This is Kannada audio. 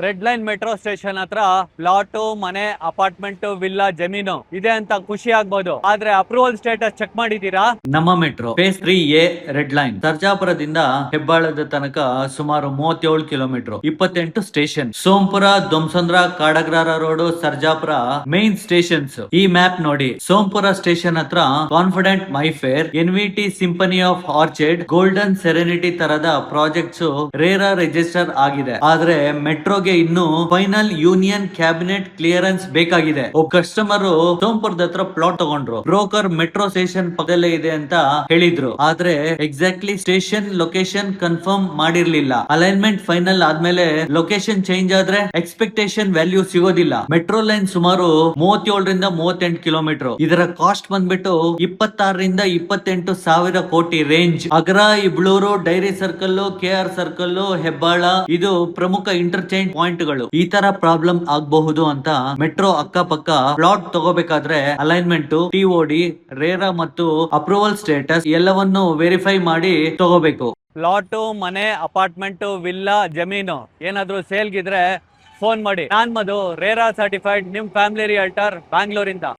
ರೆಡ್ ಲೈನ್ ಮೆಟ್ರೋ ಸ್ಟೇಷನ್ ಹತ್ರ ಪ್ಲಾಟ್, ಮನೆ, ಅಪಾರ್ಟ್ಮೆಂಟ್, ವಿಲ್ಲಾ, ಜಮೀನು ಇದೆ ಅಂತ ಖುಷಿ ಆಗ್ಬೋದು. ಆದ್ರೆ ಅಪ್ರೂವಲ್ ಸ್ಟೇಟಸ್ ಚೆಕ್ ಮಾಡಿದೀರಾ? Namma metro phase 3A red line ಸರ್ಜಾಪುರದಿಂದ ಹೆಬ್ಬಾಳದ ತನಕ ಸುಮಾರು 37 kilometre, 28 station. Sompura, Dommasandra, Kadagrahara road, Sarjapura main stations. ಈ ಮ್ಯಾಪ್ ನೋಡಿ. ಸೋಂಪುರ ಸ್ಟೇಷನ್ ಹತ್ರ confident, Mayfair, NVT, symphony of orchid, golden serenity ತರದ ಪ್ರಾಜೆಕ್ಟ್ಸ್ ರೇರಾ ರಿಜಿಸ್ಟರ್ ಆಗಿದೆ. ಆದ್ರೆ ಮೆಟ್ರೋಗೆ ಇನ್ನು ಫೈನಲ್ ಯೂನಿಯನ್ ಕ್ಯಾಬಿನೆಟ್ ಕ್ಲಿಯರೆನ್ಸ್ ಬೇಕಾಗಿದೆ. ಒಬ್ಬ ಕಸ್ಟಮರ್ ಸೋಂಪುರದ ಹತ್ರ ಪ್ಲಾಟ್ ತಗೊಂಡ್ರು. ಬ್ರೋಕರ್ ಮೆಟ್ರೋ ಸ್ಟೇಷನ್ ಪಕ್ಕದಲ್ಲೇ ಇದೆ ಅಂತ ಹೇಳಿದ್ರು. ಆದ್ರೆ ಎಕ್ಸಾಕ್ಟ್ಲಿ ಸ್ಟೇಷನ್ ಲೊಕೇಶನ್ ಕನ್ಫರ್ಮ್ ಮಾಡಿರ್ಲಿಲ್ಲ. ಅಲೈನ್ಮೆಂಟ್ ಫೈನಲ್ ಆದ್ಮೇಲೆ ಲೊಕೇಶನ್ ಚೇಂಜ್ ಆದ್ರೆ ಎಕ್ಸ್ಪೆಕ್ಟೇಷನ್ ವ್ಯಾಲ್ಯೂ ಸಿಗೋದಿಲ್ಲ. ಮೆಟ್ರೋ ಲೈನ್ ಸುಮಾರು 37 ರಿಂದ 38 ಕಿಲೋಮೀಟರ್. ಇದರ ಕಾಸ್ಟ್ ಬಂದ್ಬಿಟ್ಟು 26 ರಿಂದ 28 ಸಾವಿರ ಕೋಟಿ range. Agara, Ibblur, dairy circle, KR circle, Hebbal ಇದು ಪ್ರಮುಖ ಇಂಟರ್ಚೇಂಜ್ ಪಾಯಿಂಟ್ ಗಳು. ಈ ತರ ಪ್ರಾಬ್ಲಮ್ ಆಗಬಹುದು ಅಂತ ಮೆಟ್ರೋ ಅಕ್ಕಪಕ್ಕ ಪ್ಲಾಟ್ ತಗೋಬೇಕಾದ್ರೆ ಅಲೈನ್ಮೆಂಟ್, TOD, ರೇರಾ ಮತ್ತು ಅಪ್ರೂವಲ್ ಸ್ಟೇಟಸ್ ಎಲ್ಲವನ್ನು ವೆರಿಫೈ ಮಾಡಿ ತಗೋಬೇಕು. ಪ್ಲಾಟ್, ಮನೆ, ಅಪಾರ್ಟ್ಮೆಂಟ್, ವಿಲ್ಲಾ, ಜಮೀನು ಏನಾದ್ರೂ ಸೇಲ್ಗಿದ್ರೆ ಫೋನ್ ಮಾಡಿ. ನಾನ್ ಮಧು, ರೇರಾ ಸರ್ಟಿಫೈಡ್ ನಿಮ್ ಫ್ಯಾಮಿಲಿ ರಿಯಲ್ಟರ್, ಬ್ಯಾಂಗ್ಳೂರಿಂದ.